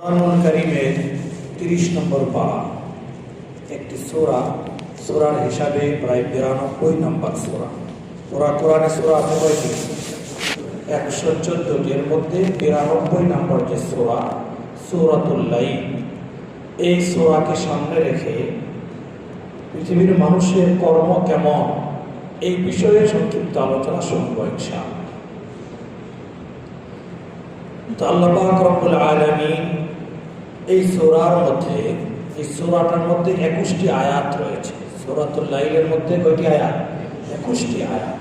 কোরআনুল কারীমের 30 নম্বর পারা একটি সূরা। সূরার হিসাবে প্রায় 92 নম্বর সূরা। কোরআনে সূরা আছে কয়টি? 114টি। এর মধ্যে 92 নম্বর যে সূরা, সূরাতুল লাইল, এই সূরাকে সামনে রেখে পৃথিবীর মানুষের কর্ম কেমন এই বিষয়ে সংক্ষিপ্ত আলোচনা শুনব ইনশাআল্লাহ। তো আল্লাহ পাক রব্বুল আলামিন এই সূরার মধ্যে, এই সূরাটার মধ্যে 21টি আয়াত রয়েছে। সূরাতুল লাইলের মধ্যে কয়টি আয়াত? 21টি আয়াত।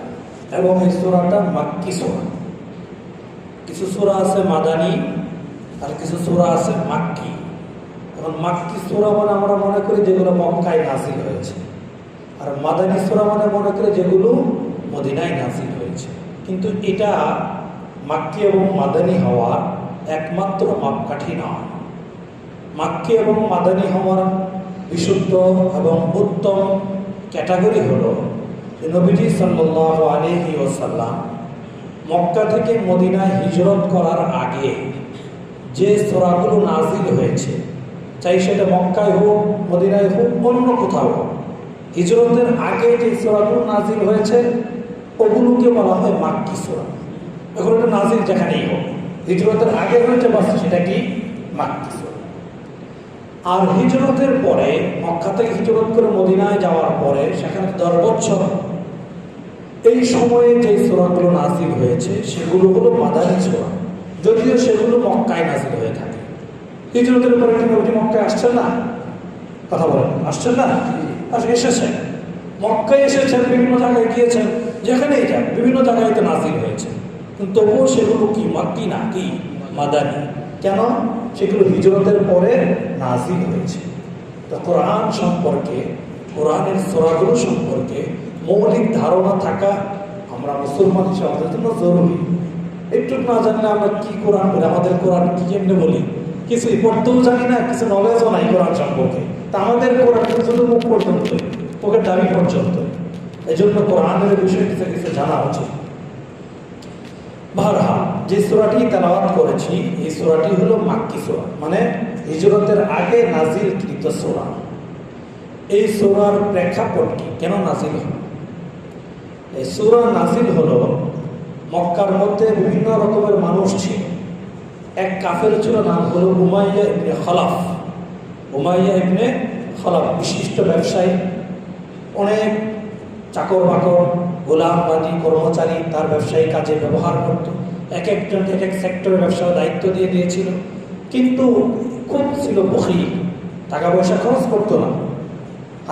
এবং এই সূরাটা মাক্কি সূরা। কিছু সূরা আছে মাদানী আর কিছু সূরা আছে মাক্কি। এখন মাক্কি সূরা মানে আমরা মনে করি যেগুলো মক্কায় নাযিল হয়েছে, আর মাদানী সূরা মানে মনে করি যেগুলো মদিনায় নাযিল হয়েছে। কিন্তু এটা মাক্কি এবং মাদানী হওয়ার একমাত্র মাপকাঠি নয়। মাক্কি এবং মাদানী হওয়ার বিশুদ্ধ এবং উত্তম ক্যাটাগরি হলো যে নবীজি সাল্লাল্লাহু আলাইহি ওয়াসাল্লাম মক্কা থেকে মদিনায় হিজরত করার আগে যে সূরাগুলো নাযিল হয়েছে, চাই সেটা মক্কায় হোক, মদিনায় হোক, অন্য কোথাও হোক, হিজরতের আগে যে সূরাগুলো নাযিল হয়েছে ওগুলোকে বলা হয় মাক্কি সূরা। এখন এটা নাযিল যেখানেই হোক, হিজরতের আগে হয়েছে বাস সেটা কি মাক্কি সূরা। আর হিজরতের পরে, মক্কা থেকে হিজরত করে মদিনায় যাওয়ার পরে সেখানে 10 বছর এই সময়ে যে সূরাগুলো নাযিল হয়েছে সেগুলো হলো মাদানী সূরা, যদিও সেগুলো মক্কায় নাযিল হয়ে থাকে। হিজরতের পরে কি নবী মক্কায় আসছেন না? কথা বলেন, আসছেন না? এসেছেন, মক্কায় এসেছেন, বিভিন্ন জায়গায় গিয়েছেন, যেখানেই যান বিভিন্ন জায়গায় তো নাযিল হয়েছে, কিন্তু তবুও সেগুলো কি মাক্কি না, কি মাদানী। কেন? সেগুলো হিজরতের পরে নাযিল হয়েছে। তো কোরআন সম্পর্কে, কোরআনের সূরাগুলো সম্পর্কে মৌলিক ধারণা থাকা আমরা মুসলমান হিসেবে আমাদের জন্য জরুরি। একটু না জানলে আমরা কি কোরআন বলি, আমাদের কোরআন কি কেমনে বলি, কিছুই পড়তেও জানি না, কিছু নলেজও নাই কোরআন সম্পর্কে। তা আমাদের কোরআন শুধু মুখ পর্যন্ত, ওকে দাবি পর্যন্ত। এই জন্য কোরআনের বিষয়ে কিছু কিছু জানা উচিত। বারহাল যে সূরাটি তেলাওয়াত করেছি এই সূরাটি হলো মাক্কি সূরা, মানে হিজরতের আগে নাযিলকৃত সূরা। এই সূরার প্রেক্ষাপট কি, কেন নাযিল হলো? এই সূরা নাযিল হলো মক্কার মধ্যে বিভিন্ন রকমের মানুষ ছিল। এক কাফের ছিল, নাম হলো উমাইয়া ইবনে খালাফ। উমাইয়া ইবনে খালাফ বিশিষ্ট ব্যবসায়ী, অনেক চাকর বাকর, গোলামবাদী কর্মচারী তার ব্যবসায়ী কাজে ব্যবহার করত। এক একজনকে এক এক সেক্টরের ব্যবসার দায়িত্ব দিয়ে দিয়েছিল। কিন্তু খুব ছিল বখিল, টাকা পয়সা খরচ করতো না,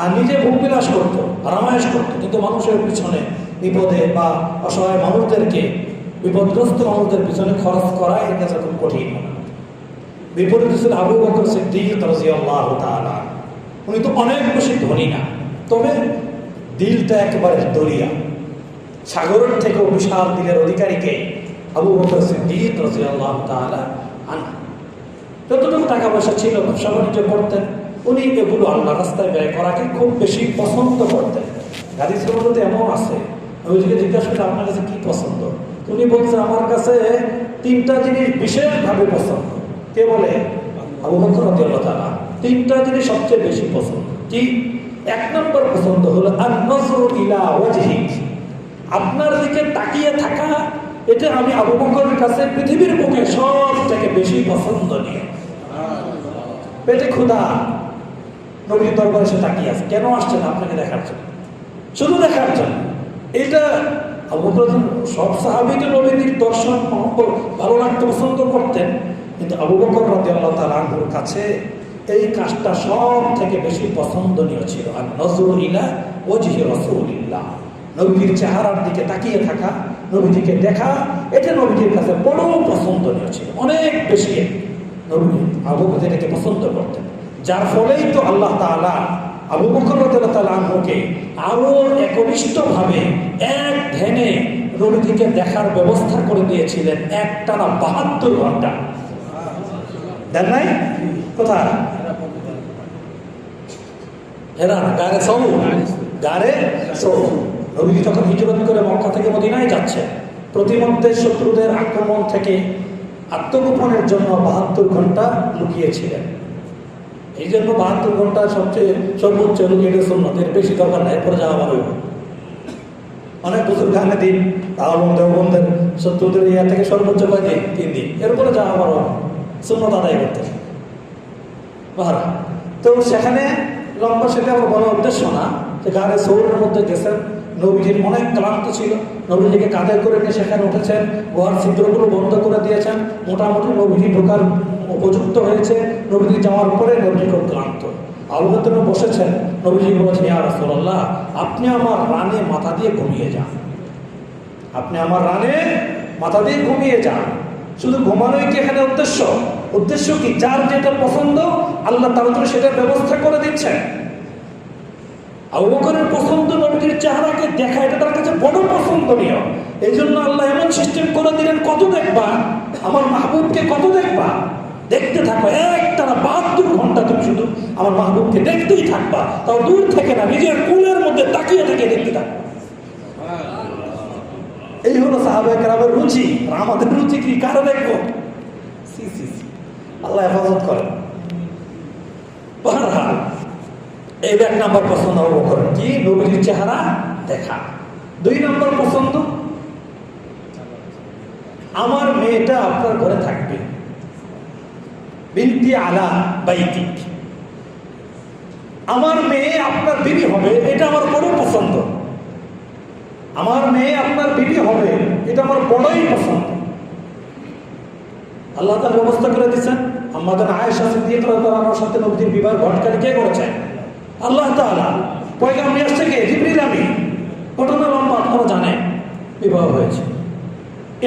আর নিজে ভোগবিলাস করতো, আরামায়েশ করতো, কিন্তু মানুষের পিছনে, বিপদে বা অসহায় মানুষদেরকে, বিপদগ্রস্ত মানুষদের পিছনে খরচ করা এর কাছে খুব কঠিন। বিপরীতে ছিল আবু বকর সিদ্দিক রাদিয়াল্লাহু তাআলা। উনি তো অনেক বেশি ধনী না, তবে দিলটা একেবারে দরিয়া, সাগরের থেকেও বিশাল দিলের অধিকারীকে আবু বকর সিদ্দিক রাদিয়াল্লাহু তাআলা আনহু। যতটুকু টাকা পয়সা ছিল, ব্যবসা বাণিজ্য করতেন, উনি এগুলো আল্লাহর রাস্তায় ব্যয় করাকে খুব বেশি পছন্দ করতেন। হাদিসের মধ্যে এমন আছে, নবীজিকে জিজ্ঞাসা করলে আপনার কাছে কি পছন্দ, উনি বলছেন আমার কাছে 3টা জিনিস বিশেষভাবে পছন্দ। কে বলে? আবু বকর রাদিয়াল্লাহু তাআলা। 3টা জিনিস সবচেয়ে বেশি পছন্দ। কি? 1 নম্বর পছন্দ হলো আন-নজরু ইলা ওয়াজহিক, আপনার দিকে তাকিয়ে থাকা। এটা আমি আবু বকরের কাছে পৃথিবীর বুকে সব থেকে বেশি পছন্দনীয়। পেটে ক্ষুধা, নবীর দরবারে সে তাকিয়ে আছে, কেন আসছেন? আপনাকে দেখার জন্য, শুধু দেখার জন্য। এটা আবু বকর, সব সাহাবীকে নবীর দর্শন ভালো লাগতে পছন্দ করতেন, কিন্তু আবু বকর রাদিয়াল্লাহু তাআলা আনহুর কাছে এই কাজটা সব থেকে বেশি পছন্দনীয় ছিল। আর নজরু ইলা ওয়াজহি রাসূলিল্লাহ, নবীর চেহারার দিকে তাকিয়ে থাকা, নবীজিকে দেখা, এটা নবীজির কাছে বড় পছন্দনীয় ছিল, অনেক বেশি। নবী আবু বকর এটাকে পছন্দ করতেন, যার ফলেই তো আল্লাহ তাআলা আবু বকর রাদিয়াল্লাহু তাআলা আনহুকে আরো একনিষ্ঠভাবে এক ধ্যানে নবীজিকে দেখার ব্যবস্থা করে দিয়েছিলেন একটানা 72 ঘন্টা। দেন নাই? কোথায়? গারে সৌ, গারে সৌ। নবীজি যখন হিজরত করে মক্কা থেকে মদিনায় যাচ্ছে, প্রতিমধ্যে শত্রুদের আক্রমণ থেকে আত্মগোপনের জন্য 72 ঘন্টা লুকিয়েছিলেন। এই জন্য 72 ঘন্টা সবচেয়ে সর্বোচ্চ লুকিয়ে সুন্নতের বেশি দরকার নাই, এরপরে যাওয়া ভালো। অনেক বুজুর্গ খানে দিন আলম দেওবন্দের শত্রুদের ইয়া থেকে সর্বোচ্চ কয়দিন 3 দিন, এরপরে যাওয়া ভালো সুন্নত আদায় করতে। তো সেখানে লম্বা সেটা আমার বড় উদ্দেশ্য না, যে গাড়ি সৌরের মধ্যে গেছেন, নবীজির অনেক ক্লান্ত ছিল, নবীজিকে কাঁধে করে নিয়ে সেখানে উঠেছেন, গুহার ছিদ্রগুলো বন্ধ করে দিয়েছেন, মোটামুটি নবীজি ঢোকার উপযুক্ত হয়েছে। নবীজি যাওয়ার পরে নবীজি খুব ক্লান্ত, আলুতে বসেছেন। নবীজি বলেছেন, ইয়া রাসূলুল্লাহ, আপনি আমার রানে মাথা দিয়ে ঘুমিয়ে যান, আপনি আমার রানে মাথা দিয়ে ঘুমিয়ে যান। শুধু ঘুমানোই কি এখানে উদ্দেশ্য? উদ্দেশ্য কি? যার যেটা পছন্দ আল্লাহ তার জন্য সেটার ব্যবস্থা করে দিচ্ছেন। আবু বকরের পছন্দ নবীর চেহারাকে দেখা, এটা তার কাছে বড় পছন্দনীয়। এই জন্য আল্লাহ এমন সিস্টেম করে দিলেন, কত দেখবা আমার মাহবুবকে, কত দেখবা, দেখতে থাকো একটানা 72 ঘন্টা তুমি শুধু আমার মাহবুবকে দেখতেই থাকবা, তাও দূর থেকে না, নিজের কোলের মধ্যে তাকিয়ে তাকিয়ে দেখতে থাকবা। এই হলো সাহাবায়ে কেরামের রুচি। আর আমাদের রুচি কি? কারো দেখবো, আল্লাহ হেফাজত করেন। এই 1 নম্বর পছন্দ আবু বকর কি? নবীর চেহারা দেখা। 2 নম্বর পছন্দ, আমার মেয়েটা আপনার ঘরে থাকবে, বিনতি আলা বাইতিক, আমার মেয়ে আপনার বিবি হবে, এটা আমার বড় পছন্দ। আমার মেয়ে আপনার বিবি হবে, এটা আমার বড়ই পছন্দ। আল্লাহ তাআলা ব্যবস্থা করে দিয়েছেন। আমাদের আয়েশা সিদ্দিকা রাদিয়াল্লাহু আনহার সাথে নবীর বিবাহ ঘটকারী কে করেছেন? আল্লাহ তাআলা। পয়গাম নিয়ে আসছে কে? জিবরিল আমিন। ঘটনা লম্বা, আপনারা জানেন, বিবাহ হয়েছে।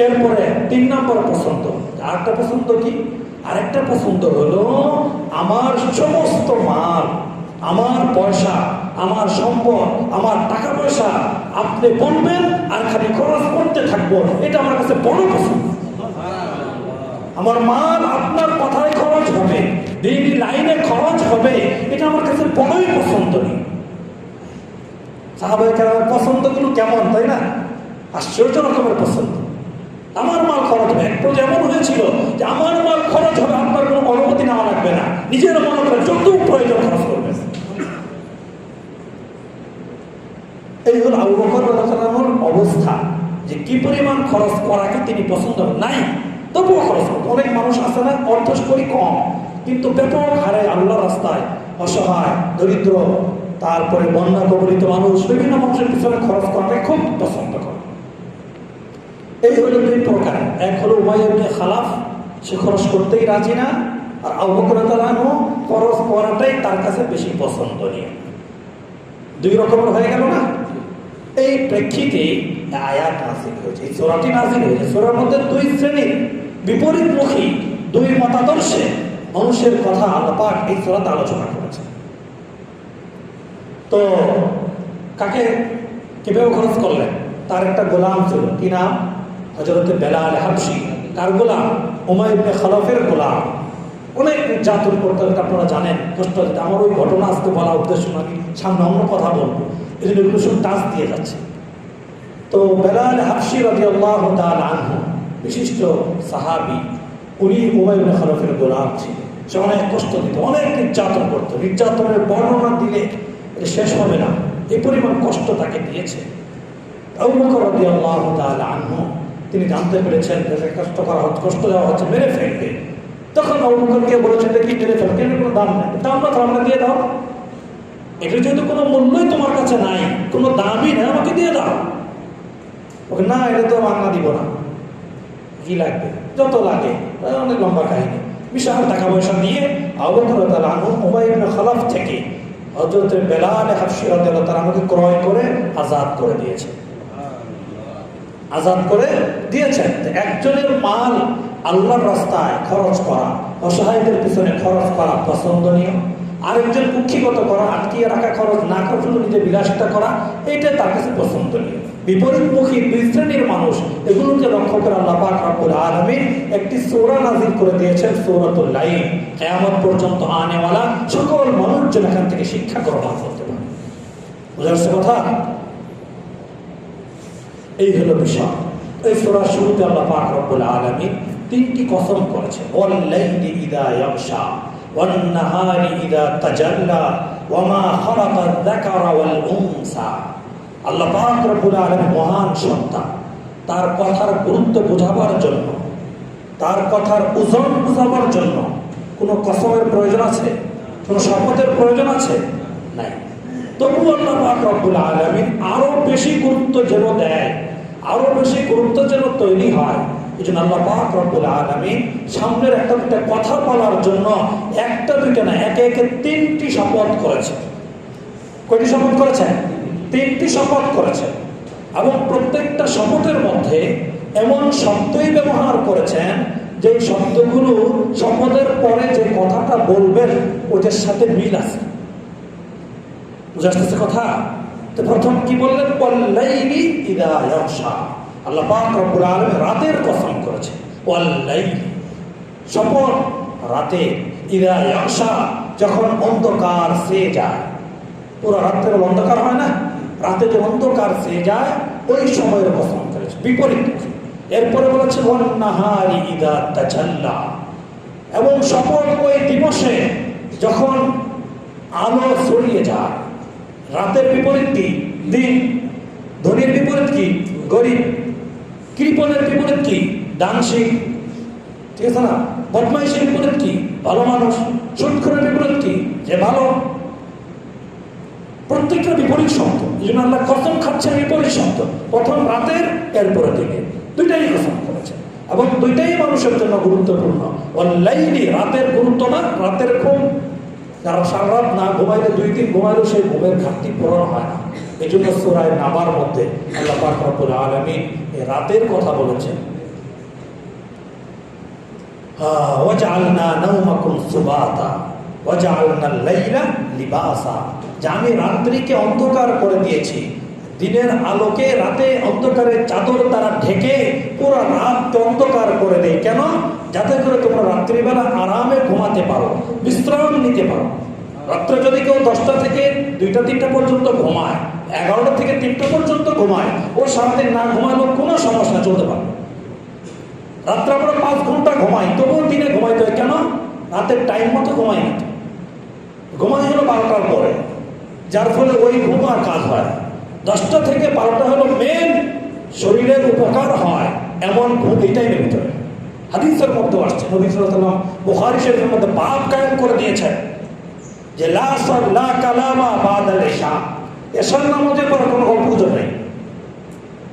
এরপরে 3 নম্বর পছন্দ, আরেকটা পছন্দ কি? আরেকটা পছন্দ হলো আমার সমস্ত মাল, আমার পয়সা, আমার সম্পদ, আমার টাকা পয়সা আপনি বলবেন আর খালি খরচ করতে থাকবো, এটা আমার কাছে বড় পছন্দ। আমার মাল আপনার কথায় খরচ হবে, ডেইলি লাইনে খরচ হবে, এটা আমার কাছে বড়ই পছন্দ নেই। সাহাবায়ে কেরামের পছন্দগুলো কেমন, তাই না? আশ্চর্য রকমের পছন্দ। আমার মাল খরচ হবে, একটু যেমন হয়েছিল যে আমার মাল খরচ হবে, আপনার কোনো অনুমতি নেওয়া লাগবে না, নিজের মনে করে যত প্রয়োজন খরচ করবেন। এই হল আবু বকর রাদিয়াল্লাহু আনহুর অবস্থা, যে কি পরিমাণ খরচ করাকে তিনি পছন্দ নাই, তবুও খরচ করত। অনেক মানুষ আছে না, অর্থকরী কম, কিন্তু ব্যাপক হারে আল্লাহর রাস্তায় অসহায়, দরিদ্র, তারপরে বন্যা কবলিত মানুষ, বিভিন্ন মানুষের পিছনে খরচ করাকে খুব পছন্দ করে। এই হলো 2 প্রকার। এক হলো উমাইয়া ইবনে খালাফ, সে খরচ করতেই রাজি না, আর আবু বকর রাদিয়াল্লাহু আনহু খরচ করাটাই তার কাছে বেশি পছন্দনীয়। 2 রকমের হয়ে গেল না? এই প্রেক্ষিতে আয়াত নাযিল হয়েছে, এই সূরাটি নাযিল হয়েছে। সূরার মধ্যে 2 শ্রেণীর বিপরীতমুখী, 2 মতাদর্শে মানুষের কথা আল্লাহ পাক এই সূরাতে আলোচনা করেছেন। তো কাকে কিভাবে খরচ করলেন? তার একটা গোলাম ছিল, কি নাম? হযরত বেলাল হাবশী। কার গোলাম? উমাইয়া ইবনে খালাফের গোলাম। অনেক নির্যাতন করতে, আপনারা জানেন, কষ্ট দিতে। আমার ওই ঘটনা আজকে বলা উদ্দেশ্য না, সামনে অন্য কথা বলবো, এই জন্য এগুলো সব টাচ দিয়ে যাচ্ছে। তো বেলাল হাবশী রাদিয়াল্লাহু তাআলা আনহু, বিশিষ্ট সাহাবী, উনি উমাইয়া ইবনে খালাফের গোলাম ছিলেন। সে অনেক কষ্ট দিত, অনেক নির্যাতন করত। নির্যাতনের বর্ণনা দিলে শেষ হবে না, এই পরিমাণ কষ্ট তাকে দিয়েছে। আবু বকর রাদিয়াল্লাহু তাআলা আনহু তিনি জানতে পেরেছেন যে কষ্ট করা হচ্ছে, কষ্ট দেওয়া হচ্ছে, মেরে ফেলবে। তখন আবু বকরকে বলেছেন, কি মেরে ফেলবে? এর কোনো দাম নেই, দাম না আমরা দিয়ে দাও, এটা যেহেতু কোনো মূল্যই তোমার কাছে নাই, কোনো দামই নেই, আমাকে দিয়ে দাও। ওকে না, এটা তো মান্না দিব না, কি লাগবে? যত লাগে, অনেক লম্বা কাহিনী। বিশাল টাকা পয়সা দিয়ে আবু বকর রাদিয়াল্লাহু আনহু উমাইয়া ইবনে খালাফ থেকে হযরত বেলাল হাবশী রাদিয়াল্লাহু তাআলা আমাকে ক্রয় করে আজাদ করে দিয়েছে, আজাদ করে দিয়েছেন। একজনের মাল আল্লাহর রাস্তায় খরচ করা, অসহায়দের পিছনে খরচ করা পছন্দনীয়, আরেকজন কুক্ষিগত করা, আটকিয়ে রাখা, খরচ না করে শুধু নিজে বিলাসিতা করা, এইটাই তার কাছে পছন্দনীয়। বিপরীতমুখী 2 শ্রেণীর মানুষ, এগুলোকে লক্ষ্য করে আল্লাহ পাক রব্বুল আলামিন একটি সূরা নাযিল করে দিয়েছেন, সূরাতুল লাইল। কিয়ামত পর্যন্ত আনেওয়ালা সকল মানুষ যেন এখান থেকে শিক্ষা গ্রহণ করতে পারে। বুঝা যাচ্ছে কথা? এই হলো বিষয়। এই সূরার শুরুতে আল্লাহ পাক রব্বুল আলামিন তিনটি কসম করেছে, ওয়াল-লাইলি ইযা ইয়াগশা ওয়ান-নাহারি ইযা তাজাল্লা ওয়া মা খালাকায-যাকারা ওয়াল-উনসা। আল্লাহ পাক রব্বুল আলামিন মহান সত্তা, তার কথার গুরুত্ব বোঝাবার জন্য, তার কথার ওজন বোঝাবার জন্য কোনো কসমের প্রয়োজন আছে? কোনো শপথের প্রয়োজন আছে? নাই। তবু আল্লাহ পাক রব্বুল আলামিন আরো বেশি গুরুত্ব যেন দেয়, আরো বেশি গুরুত্ব যেন তৈরি হয়, এই জন্য আল্লাহ পাক রব্বুল আলামিন সামনের একটা দুটা কথা বলার জন্য একটা দুইটা না, একে একে তিনটি শপথ করেছে। কয়টি শপথ করেছে? তিনটি শপথ করেছে। এবং প্রত্যেকটা শপথের মধ্যে এমন শব্দই ব্যবহার করেছেন যে শব্দগুলো শপথের পরে যে কথাটা বলবেন ওদের সাথে মিল আছে। বুঝে আসতেছে কথা? তো প্রথম কি বললেন? ওয়াল-লাইলি ইযা ইয়াগশা। আল্লাহ পাক রব্বুল আলামিন রাতের কসম করেছে। ওয়াল-লাইলি, শপথ রাতে, ইযা ইয়াগশা, যখন অন্ধকার ছেয়ে যায়। পুরো রাত্রে অন্ধকার হয় না, রাতে যে অন্ধকার ছেয়ে যায় ওই সময়ের কসম করেছে। বিপরীত। এরপরে বলেছে ওয়ান-নাহারি ইযা তাজাল্লা, এবং শপথ ওই দিবসে যখন আলো ছড়িয়ে যায়। রাতের বিপরীত কি? দিন। ধনীর বিপরীত কি? গরিব। কৃপণের বিপরীত কি? দানশীল। ঠিক আছে না? বদমাইশের বিপরীত কি? ভালো মানুষ। সুদখোরের বিপরীত কি? যে ভালো। প্রত্যেকটা বিপরীত শব্দ। এই জন্য আল্লাহ কসম খাচ্ছেন বিপরীত শব্দ। প্রথম রাতের, এরপরে দিনে, দুইটাই কসম করেছে এবং দুইটাই মানুষের জন্য গুরুত্বপূর্ণ। ওয়াল-লাইলি, রাতের গুরুত্ব না, রাতের ঘুম। যারা সারা রাত না ঘুমাইলে, 2-3 ঘুমাইলেও সেই ঘুমের ঘাটতি পূরণ হয় না। এই জন্য সূরা নাবার মধ্যে আল্লাহ পাক রব্বুল আলামিন এই রাতের কথা বলেছেন। ওয়াজআলনা নাওমাকুম সুবাতা ওয়াজআলনাল লাইলা লিবাসা, যে আমি রাত্রিকে অন্ধকার করে দিয়েছি, দিনের আলোকে রাতে অন্ধকারের চাদর তারা ঢেকে পুরো রাতকে অন্ধকার করে দেয়। কেন? যাতে করে তোমরা রাত্রিবেলা আরামে ঘুমাতে পারো, বিশ্রাম নিতে পারো। রাত্রে যদি কেউ 10টা থেকে 2টা-3টা পর্যন্ত ঘুমায়, 11টা থেকে 3টা পর্যন্ত ঘুমায়, ও সারাদিন না ঘুমালেও কোনো সমস্যা, চলতে পারে। রাত্রে আমরা 5 ঘন্টা ঘুমাই, তবুও দিনে ঘুমাইতে হয়। কেন? রাতের টাইম মতো ঘুমাই না, ঘুমাই হলো 12টার পরে, যার ফলে ওই ঘুম আর কাজ হয়। 10টা থেকে 12টা হলো মেন শরীরের উপকার হয় এমন ঘুম, এই টাইমের ভিতরে। হাদিসের মধ্যে আসছে, নবী সাল্লাল্লাহু আলাইহি ওয়াসাল্লাম বুখারী শরীফের মধ্যে বাব কায়েম করে দিয়েছেন যে লা কালামা বাদাল ইশা, এশার নামাজের পর কোনো গল্পগুজব নেই,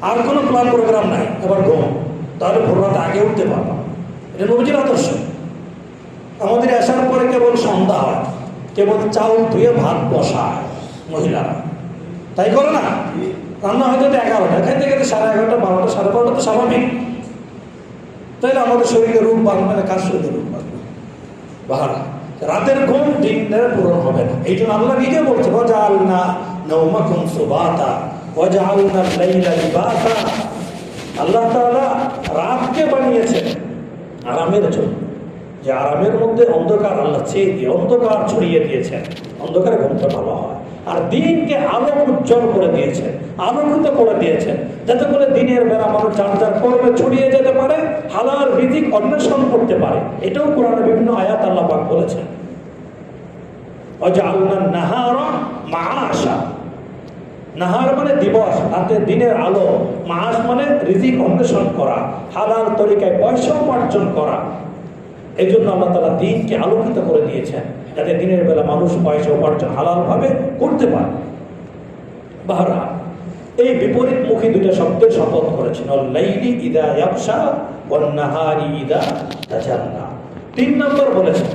আর কোনো প্ল্যান প্রোগ্রাম নাই, এবার ঘুম। তাহলে ভোর রাতে আগে উঠতে পারবা। এটা নবীজির আদর্শ। আমাদের এশার পরে কেবল সন্ধ্যা হয়, কেবল চাউল ধুয়ে ভাত বসায় মহিলারা, তাই করে না? রান্না হয়তো 11টা, খাইতে খেতে 11:30, 12টা, 12:30 তো স্বাভাবিক। তাইলে আমাদের শরীরে রূপ বাড়বে না, কার শরীরে রূপ বাড়বে? বাহারা রাতের ঘুম দিনের পূরণ হবে না। এই জন্য আল্লাহ নিজে বলছে ওয়াজআলনা নাওমাকুম সুবাতা ওয়াজআলনাল লাইলা লিবাসা। আল্লাহ তাআলা রাতকে বানিয়েছেন আরামের জন্য, যে আরামের মধ্যে অন্ধকার আল্লাহ ছেয়ে দিয়ে অন্ধকার ছড়িয়ে দিয়েছেন, অন্ধকারে ঘুমটা ভালো হয়। আর দিনকে আলোক উজ্জ্বল করে দিয়েছেন, আলোকিত করে দিয়েছেন, যাতে করে দিনের বেলা মানুষ যার যার কর্মে ছড়িয়ে যেতে পারে, হালাল রিজিক অন্বেষণ করতে পারে। এটাও কোরআনের বিভিন্ন আয়াত আল্লাহ পাক বলেছেন। ওয়াজআলনান নাহারা মাআশা, নাহার মানে দিবস, রাতে দিনের আলো, মাস মানে রিজিক অন্বেষণ করা, হালাল তরিকায় পয়সা উপার্জন করা। এই জন্য আল্লাহ তাআলা দিনকে আলোকিত করে দিয়েছেন, যাতে দিনের বেলা মানুষ পয়সা উপার্জন হালালভাবে করতে পারে। বাহরা এই বিপরীতমুখী দুইটা শব্দের শপথ করেছেন, ওয়াল-লাইলি ইযা ইয়াগশা ওয়ান-নাহারি ইযা তাজাল্লা। 3 নম্বর বলেছেন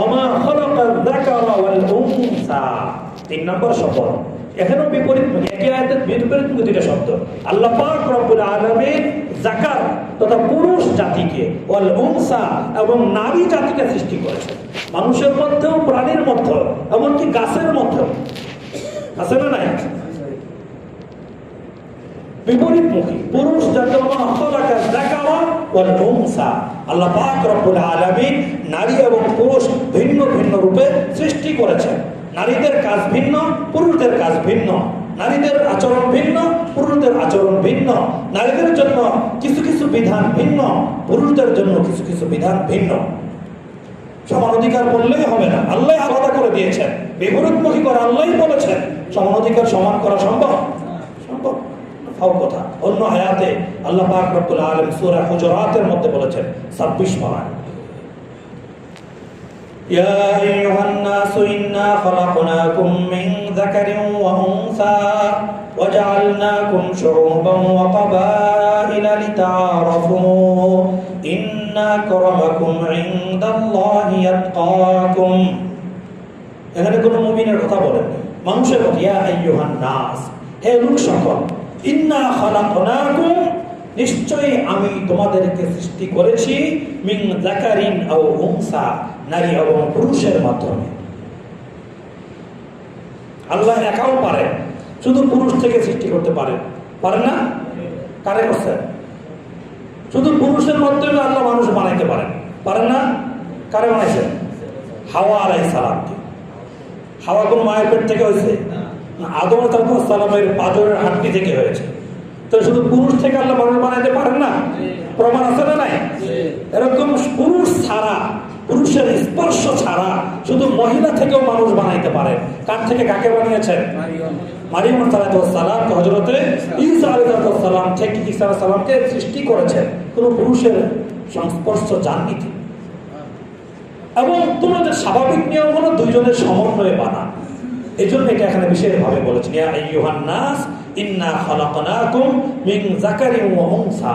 ওমা খালাকায-যাকারা ওয়াল-উনসা। 3 নম্বর শপথ। এখানেও বিপরীতমুখী, একই আয়াতের বিপরীতমুখী দুইটা শব্দ। আল্লাহ পাক রব্বুল আলামিন যাকার তথা পুরুষ জাতিকে, ওয়াল উনসা এবং নারী জাতিকে সৃষ্টি করেছেন। মানুষের মধ্যেও, প্রাণীর মধ্যেও, এমনকি গাছের মধ্যেও। আছে না নাই? বিপরীতমুখী পুরুষ জাতি যাকারা ওয়াল উনসা। আল্লাহ পাক রব্বুল আলামিন নারী এবং পুরুষ ভিন্ন ভিন্ন রূপে সৃষ্টি করেছেন। নারীদের কাজ ভিন্ন, পুরুষদের কাজ ভিন্ন। নারীদের আচরণ ভিন্ন, পুরুষদের আচরণ ভিন্ন। নারীদের জন্য কিছু কিছু বিধান ভিন্ন, পুরুষদের জন্য কিছু কিছু বিধান ভিন্ন। সমান অধিকার বললেই হবে না, আল্লাহ আলাদা করে দিয়েছেন। বিপরীতমুখী করে আল্লাহই বলেছেন সমান অধিকার সমান করা সম্ভব? সম্ভব ফাও কথা। অন্য আয়াতে আল্লাহ পাক রব্বুল আলামিন সূরা হুজুরাতের মধ্যে বলেছেন 26 পারা, ইয়া আইয়ুহান নাসু ইন্না খালাকনাকুম মিন যাকারিন ওয়া উনসা ওয়া জাআলনাকুম শুউবান ওয়া ক্বাবাইলা লিতাআরাফু ইন্না আকরামাকুম ইনদাল্লাহি আতকাকুম। এখানে কোনো মুমিনের কথা বলেন না, মানুষের কথা। ইয়া আইয়ুহান নাস, হে লোক সকল, ইন্না খালাকনাকুম, নিশ্চয়ই আমি তোমাদেরকে সৃষ্টি করেছি, মিন যাকারিন আও উনসা, নারী এবং পুরুষের মাধ্যমে। আল্লাহ একাও পারেন, শুধু পুরুষ থেকে সৃষ্টি করতে পারেন, পারেন না? কারে করছেন? শুধু পুরুষের মাধ্যমে আল্লাহ মানুষ বানাইতে পারেন, পারেন না? কারে বানাইছেন? হাওয়া আলাইহিস সালামকে। হাওয়া কোন মায়ের পেট থেকে হয়েছে? আদম আলাইহিস সালামের পাঁজরের হাড্ডি থেকে হয়েছে। তো শুধু পুরুষ থেকে আল্লাহ মানুষ বানাইতে পারেন না? প্রমাণ আছে না নাই? এরকম পুরুষ ছাড়া, পুরুষের স্পর্শ ছাড়া শুধু মহিলা থেকেও মানুষ বানাইতে পারেন। কার থেকে কাকে বানিয়েছেন? মারিয়াম আলাইহিস সালামকে, হযরতে ঈসা আলাইহিস সালাম থেকে ঈসা আলাইহিস সালামকে সৃষ্টি করেছেন। কোনো পুরুষের সংস্পর্শ জাননি। এবং তোমাদের স্বাভাবিক নিয়ম হলো দুইজনের সমন্বয়ে বানা। এই জন্য এটা এখানে বিশেষভাবে বলেছেন, ইয়া আইয়ুহান নাস ইন্না খালাকনাকুম মিন যাকারিন ওয়া উনসা,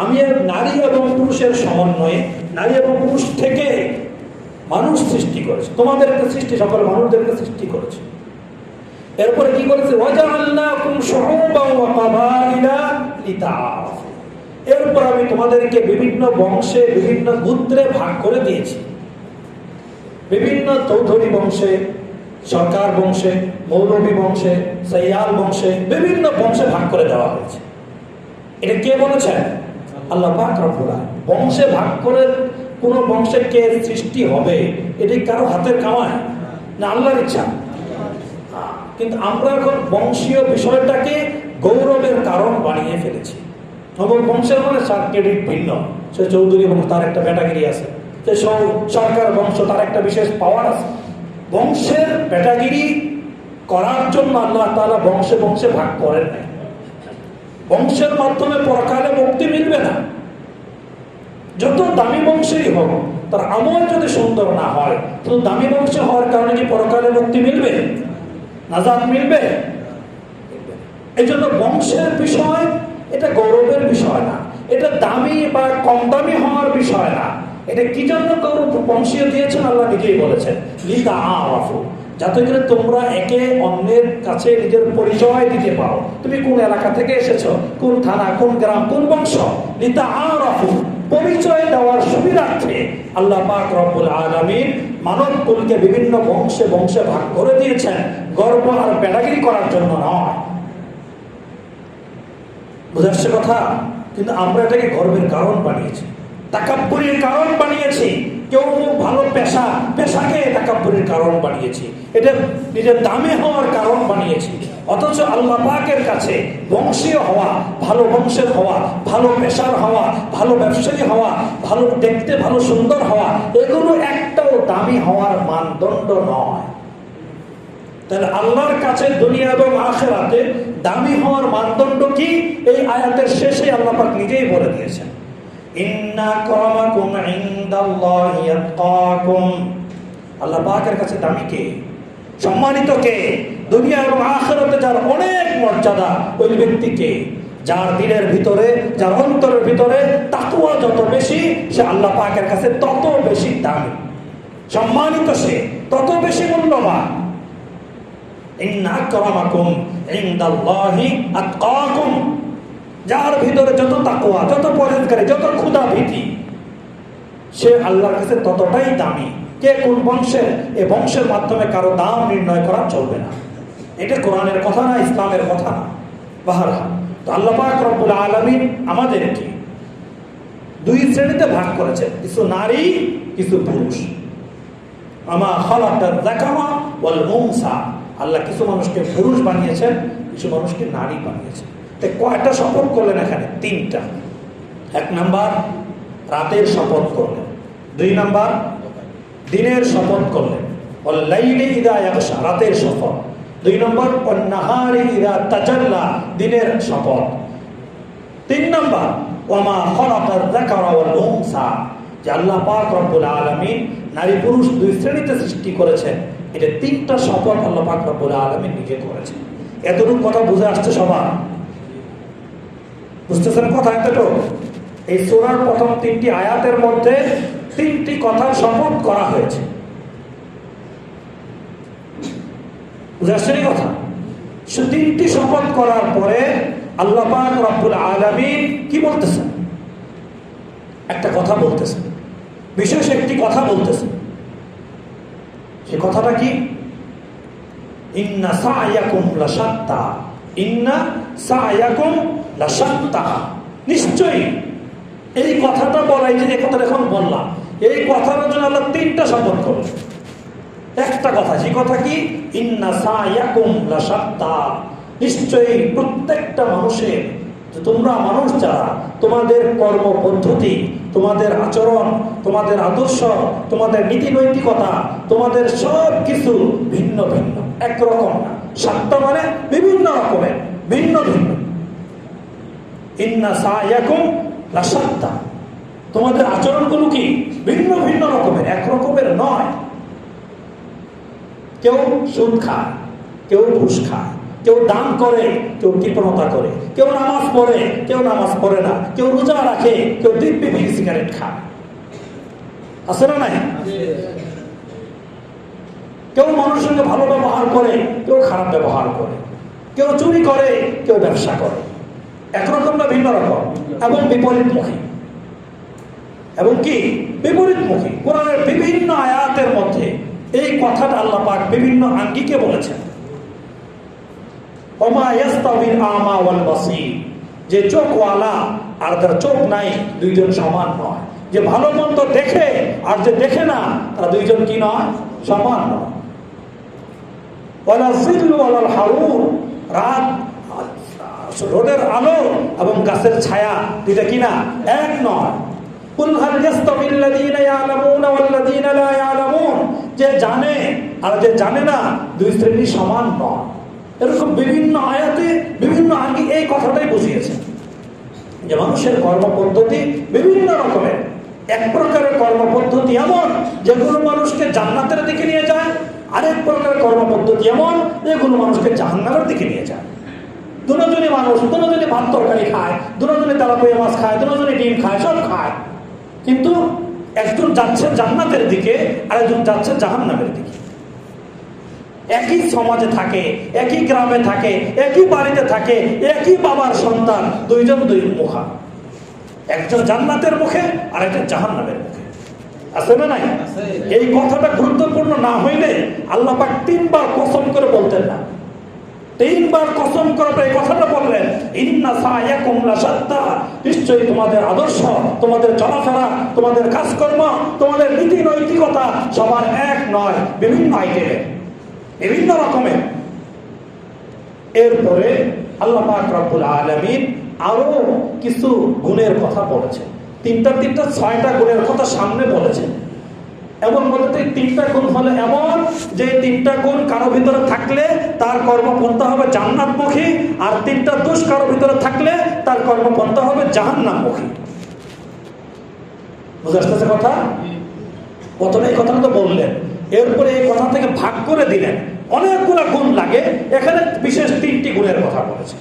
আমি নারী এবং পুরুষের সমন্বয়ে, নারী এবং পুরুষ থেকে মানুষ সৃষ্টি করেছে। তোমাদেরকে সৃষ্টি, সকল মানুষদেরকে সৃষ্টি করেছে। এরপরে কি করেছে? ওয়া জাআলনাকুম শুউবান ওয়া ক্বাবাইলা লিতাআরাফু, এরপর আমি তোমাদেরকে বিভিন্ন বংশে, বিভিন্ন গোত্রে ভাগ করে দিয়েছি। বিভিন্ন চৌধুরী বংশে, সরকার বংশে, মৌলভী বংশে, সাইয়াল বংশে, বিভিন্ন বংশে ভাগ করে দেওয়া হয়েছে। এটা কে বলেছেন? আল্লাহ পাক রব্বুল আলামিন। বংশে ভাগ করে কোন বংশে কে সৃষ্টি হবে, এটি কারো হাতের কামায় না আল্লাহর ইচ্ছা? কিন্তু আমরা এখন বংশীয় বিষয়টাকে গৌরবের কারণ বানিয়ে ফেলেছি। এবং বংশের মানে ক্রেডিট ভিন্ন। সে চৌধুরী বংশ, তার একটা ব্যাটাগিরি আছে। সে সরকার বংশ, তার একটা বিশেষ পাওয়ার আছে। বংশের ব্যাটাগিরি করার জন্য আল্লাহ তাআলা বংশে বংশে ভাগ করেন নাই। বংশের মাধ্যমে পরকালে মুক্তি মিলবে না। যত দামি বংশেরই হোক, তার আমল যদি সুন্দর না হয়, শুধু দামি বংশে হওয়ার কারণে কি পরকালে মুক্তি মিলবে, নাজাত মিলবে? এই জন্য বংশের বিষয় এটা গৌরবের বিষয় না, এটা দামি বা কম দামি হওয়ার বিষয় না। এটা কি জন্য গৌরব বংশীয় দিয়েছেন? আল্লাহ নিজেই বলেছেন লিতাআরাফু, যাতে করে তোমরা একে অন্যের কাছে নিজের পরিচয় দিতে পারো। তুমি কোন এলাকা থেকে এসেছো, কোন থানা, কোন গ্রাম, কোন বংশ, লিতাআরাফু, পরিচয় দেওয়ার সুবিধার্থে আল্লাহ পাক রব্বুল আলামিন মানব কুলকে বিভিন্ন বংশে বংশে ভাগ করে দিয়েছেন, গর্ব আর বেড়াগিরি করার জন্য নয়। বুঝাচ্ছে কথা? কিন্তু আমরা এটাকে গর্বের কারণ বানিয়েছি, তাকাব্বুরের কারণ বানিয়েছি। কেউ ভালো পেশাকে তাকাব্বুরের কারণ বানিয়েছি, এটা নিজের দামে হওয়ার কারণ বানিয়েছি। অথচ আল্লাহ পাকের কাছে বংশীয় হওয়া, ভালো বংশের হওয়া, ভালো পেশার হওয়া, ভালো ব্যবসায়ী হওয়া, ভালো দেখতে ভালো সুন্দর হওয়া, এগুলো একটাও দামি হওয়ার মানদণ্ড নয়। তাহলে আল্লাহর কাছে দুনিয়া এবং আখিরাতে দামি হওয়ার মানদণ্ড কি? এই আয়াতের শেষে আল্লাহ পাক নিজেই বলে দিয়েছেন, ইন্না আকরামাকুম ইনদাল্লাহি আতকাকুম। আল্লাহ পাকের কাছে দামি কে, সম্মানিত কে? দুনিয়া এবং আখিরাতে যার অনেক মর্যাদা, ওই ব্যক্তিকে যার দিলের ভিতরে, যার অন্তরের ভিতরে তাকওয়া যত বেশি, সে আল্লাহ পাকের কাছে তত বেশি দামি, সম্মানিত, সে তত বেশি মূল্যবান। ইন্না আকরামাকুম ইনদাল্লাহি আতকাকুম, যার ভিতরে যত তাকওয়া, যত পরহেজগারি, যত ক্ষুধা ভীতি, সে আল্লাহর কাছে ততটাই দামি। কে কোন বংশের, এ বংশের মাধ্যমে কারো দাম নির্ণয় করা চলবে না। এটা কোরআনের কথা না, ইসলামের কথা না। বাহরহাল, তো আল্লাহ পাক রব্বুল আলামিন আমাদেরকে দুই শ্রেণীতে ভাগ করেছেন, কিছু নারী, কিছু পুরুষ। আমা খালাকাল যাকারা ওয়াল উনসা, আল্লাহ কিছু মানুষকে পুরুষ বানিয়েছেন, কিছু মানুষকে নারী বানিয়েছেন। তাই কয়টা শপথ করলেন এখানে? তিনটা। এক নাম্বার রাতের শপথ করলেন, দুই নাম্বার দিনের শপথ করলেন, ওয়াল্লাইলি ইযা ইয়াগশা রাতের শপথ, দুই নম্বর ওয়ান্নাহারি ইযা তাজাল্লা দিনের শপথ, তিন নম্বর ওয়ামা খালাকায যাকারা ওয়াল উনসা যে আল্লাহ পাক রব্বুল আলামিন নারী পুরুষ দুই শ্রেণীতে সৃষ্টি করেছেন। এটা তিনটা শপথ আল্লাহ পাক রব্বুল আলামিন নিজে করেছেন। এতটুকু কথা বুঝে আসছে সবার? বুঝতেছেন কথা? এতটুকু এই সূরার প্রথম তিনটি আয়াতের মধ্যে তিনটি কথার শপথ করা হয়েছে। বুঝে আসছে কথা? তিনটি শপথ করার পরে আল্লাহ পাক রব্বুল আলামিন কি বলতেছেন? একটা কথা বলতেছেন, বিশেষ একটি কথা বলতেছেন। সে কথাটা কি? ইন্না সা'য়াকুম লাশাত্তা, ইন্না সা'য়াকুম লাশাত্তা। নিশ্চয়ই এই কথাটা বলাই, যে এই কথাটা এখন বললাম, এই কথার জন্য আল্লাহ তিনটা শপথ করলেন। একটা কথা, সেই কথা কি? ইন্না সা'য়াকুম লাশাত্তা, নিশ্চয়ই প্রত্যেকটা মানুষের, তোমরা মানুষ যারা, তোমাদের কর্ম পদ্ধতি, তোমাদের আচরণ, তোমাদের আদর্শ, তোমাদের নীতি নৈতিকতা, তোমাদের সব কিছু ভিন্ন ভিন্ন, একরকম না। সাতটা মানে বিভিন্ন রকমের, ভিন্ন ভিন্ন। ইন্না সা'য়াকুম লাশাত্তা, তোমাদের আচরণগুলো কি? ভিন্ন ভিন্ন রকমের, এক রকমের নয়। কেউ সুদ খায়, কেউ ঘুষ খায়, কেউ দান করে, কেউ কৃপণতা করে, কেউ নামাজ পড়ে, কেউ নামাজ পড়ে না, কেউ রোজা রাখে, কেউ দিব্যি বিড়ি সিগারেট খায়। আছে না নাই? কেউ মানুষের সঙ্গে ভালো ব্যবহার করে, কেউ খারাপ ব্যবহার করে, কেউ চুরি করে, কেউ ব্যবসা করে। একরকম না ভিন্ন রকম, এবং বিপরীতমুখী। এবং কি বিপরীতমুখী? কোরআনের বিভিন্ন আয়াতের মধ্যে এই কথাটা আল্লাহ পাক বিভিন্ন আঙ্গিকে বলেছেন। ওমা ইয়াস্তাবিল আমা ওয়াল বাসীর, যে চোখওয়ালা আর যার চোখ নাই দুইজন সমান নয়। যে ভালো মন্দ দেখে আর যে দেখে না, তারা দুইজন কি নয়? সমান নয়। ওয়ালা জিল্লু ওয়ালাল হারুর, রাত রোদের আলো এবং গাছের ছায়া দুইটা কি না? এক নয়। কুল হাল ইয়াস্তাবিল লাযীনা ইয়ালামুনা ওয়াল লাযীনা লা ইয়ালামুন, যে জানে আর যে জানে না দুই শ্রেণী সমান নয়। এরকম বিভিন্ন আয়াতে বিভিন্ন আগে এই কথাটাই বুঝিয়েছে যে মানুষের কর্মপদ্ধতি বিভিন্ন রকমের। এক প্রকারের কর্মপদ্ধতি এমন যেগুলো মানুষকে জান্নাতের দিকে নিয়ে যায়, আরেক প্রকারের কর্মপদ্ধতি এমন যেগুলো মানুষকে জাহান্নামের দিকে নিয়ে যায়। দুজনই মানুষ, দুজনই ভাত তরকারি খায়, দুজনই তেলাপিয়া মাছ খায়, দুজনই ডিম খায়, সব খায়, কিন্তু একজন যাচ্ছে জান্নাতের দিকে আর একজন যাচ্ছে জাহান্নামের দিকে। একই সমাজে থাকে, একই গ্রামে থাকে, একই বাড়িতে থাকে, একই বাবার সন্তান, দুইজন দুই মুখা। একজন জান্নাতের মুখে আর একজন জাহান্নামের মুখে। আছে না নাই? এই কথাটা গুরুত্বপূর্ণ না হইলে আল্লাহ পাক তিনবার কসম করে বলতেন না। তিনবার কসম করে এই কথাটা বললেন, ইন্না সা'য়াকুম লাশাত্তা, নিশ্চয়ই তোমাদের আদর্শ, তোমাদের চলাফেরা, তোমাদের কাজকর্ম, তোমাদের নীতি নৈতিকতা সবার এক নয়, বিভিন্ন আইটেমের, বিভিন্ন রকমের। এরপরে আল্লাহ পাক রব্বুল আলামিন আরো কিছু গুণের কথা বলেছেন। তিনটা ছয়টা গুণের কথা সামনে বলেছেন। এবং বলতে তিনটা গুণ হলো এমন যে তিনটা গুণ কারো ভিতরে থাকলে তার কর্মপন্থা হবে জান্নাতমুখী, আর তিনটা দোষ কারো ভিতরে থাকলে তার কর্মপন্থা হবে জাহান্নামমুখী। বুঝে আসতেছে কথা? প্রথমে এই কথাটা তো বললেন, এরপরে এই কথা থেকে ভাগ করে দিলেন। অনেকগুলো গুণ লাগে, এখানে বিশেষ তিনটি গুণের কথা বলেছে।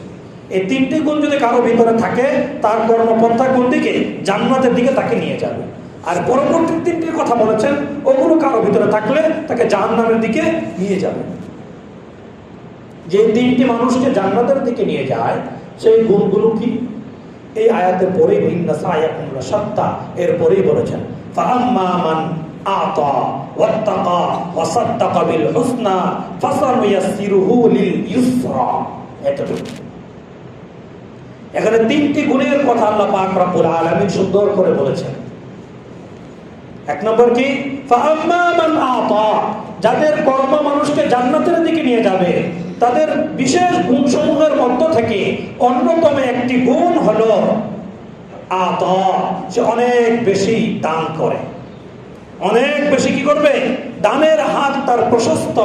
এই তিনটি গুণ যদি কারো ভিতরে থাকে তার কর্মপন্থা কোন দিকে? জান্নাতের দিকে তাকে নিয়ে যাবে। আর পরবর্তী তিনটির কথা বলেছেন, ওগুলো কারো ভিতরে থাকলে তাকে জাহান্নামের দিকে নিয়ে যাবে। যে তিনটি মানুষকে জান্নাতের দিকে নিয়ে যায় সেই গুণগুলো কি? এই আয়াতের পরেই ইন্না সা'য়াকুম লাশাত্তা এর পরেই বলেছেন, ফাআম্মা মান আতা ওয়াত্তাকা ওয়া সাদ্দাকা বিল হুসনা ফাসানুয়াসসিরুহু লিল ইউসরা। এতটুকু। এখানে তিনটি গুণের কথা আল্লাহ পাক রব্বুল আলামিন সুন্দর করে বলেছেন। এক নম্বর কি? ফাআম্মা মান আতা, যাদের কর্ম মানুষকে জান্নাতের দিকে নিয়ে যাবে, তাদের বিশেষ গুণসমূহের মধ্য থেকে অন্যতম একটি গুণ হলো আতা, সে অনেক বেশি দান করে। অনেক বেশি কি করবে? দানের হাত তার প্রশস্ত,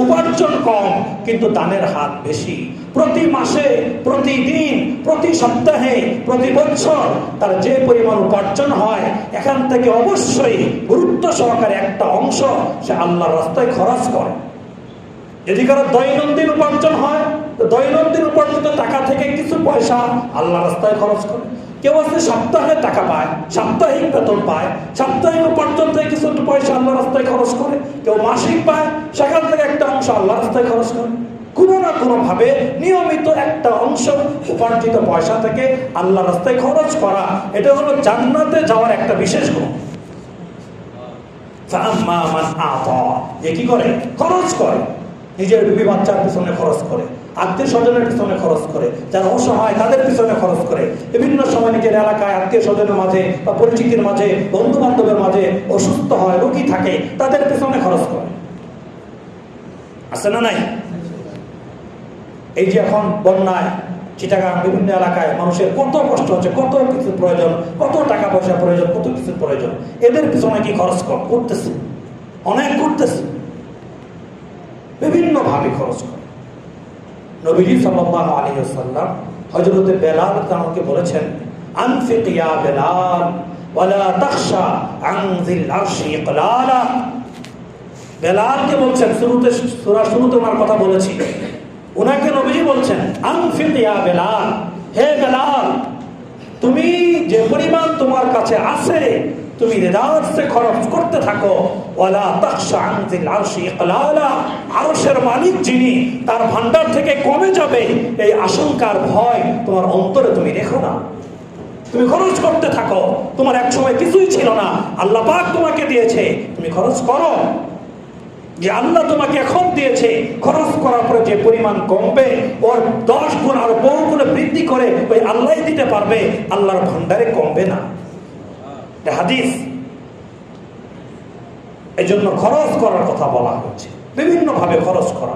উপার্জন কম কিন্তু দানের হাত বেশি। প্রতি মাসে, প্রতিদিন, প্রতি সপ্তাহে, প্রতি বছর তার যে পরিমাণ উপার্জন হয় এখান থেকে অবশ্যই গুরুত্ব সহকারে একটা অংশ সে আল্লাহর রাস্তায় খরচ করে। যদি কারো দৈনন্দিন উপার্জন হয়, দৈনন্দিন উপার্জিত টাকা থেকে কিছু পয়সা আল্লাহ রাস্তায় খরচ করে। কেউ আছে সপ্তাহে টাকা পায়, সাপ্তাহিক বেতন পায়, সাপ্তাহিক উপার্জন থেকে কিছু পয়সা আল্লাহ রাস্তায় খরচ করে। কেউ মাসিক পায়, সেখান থেকে একটা অংশ আল্লাহ রাস্তায় খরচ করে। কোনো না কোনো ভাবে নিয়মিত একটা অংশ উপার্জিত পয়সা থেকে আল্লাহ রাস্তায় খরচ করা, এটা হলো জান্নাতে যাওয়ার একটা বিশেষ গুণ। যে কি করে? খরচ করে। নিজের বিবি বাচ্চার পিছনে খরচ করে, আত্মীয় স্বজনের পিছনে খরচ করে, যারা অসহায় তাদের পিছনে খরচ করে, বিভিন্ন সময় নিজের এলাকায় আত্মীয় স্বজনের মাঝে বা পরিচিতির মাঝে, বন্ধু বান্ধবের মাঝে অসুস্থ হয়, রোগী থাকে, তাদের পিছনে খরচ করে। আছে না নাই? এই যে এখন বন্যায় চিটাগাং বিভিন্ন এলাকায় মানুষের কত কষ্ট হচ্ছে, কত কিছু প্রয়োজন, কত টাকা পয়সা প্রয়োজন, কত কিছু প্রয়োজন, এদের পিছনে কি খরচ করতেছে? অনেক করতেছে, বিভিন্ন ভাবে খরচ করে। নবীজি সাল্লাল্লাহু আলাইহি ওয়াসাল্লাম হযরত বেলাল তাকে বলেছেন, আনফিক ইয়া বেলাল ওয়ালা তাখশা আন যিল আরশি ইকলালা। বেলালকে বলছেন, সূরা শুরুতে ওনার কথা বলেছি, ওনাকে নবীজি বলছেন, আনফিক ইয়া বেলাল, হে বেলাল তুমি যে পরিমাণ তোমার কাছে আছে তুমি রেদাসে খরচ করতে থাকো। ওয়ালা তাখশা আন যিল আরশি ইকলালা, আরশের মালিক যিনি তার ভান্ডার থেকে কমে যাবে এই আশঙ্কার ভয় তোমার অন্তরে তুমি রেখো না। তুমি খরচ করতে থাকো। তোমার এক সময় কিছুই ছিল না, আল্লাহ পাক তোমাকে দিয়েছে, তুমি খরচ করো। যে আল্লাহ তোমাকে এখন দিয়েছে, খরচ করার পরে যে পরিমাণ কমবে ওর 10 গুণ আর বহু গুণে বৃদ্ধি করে ওই আল্লাহই দিতে পারবে, আল্লাহর ভান্ডারে কমবে না। হাদিস। এই জন্য খরচ করার কথা বলা হচ্ছে, বিভিন্ন ভাবে খরচ করা।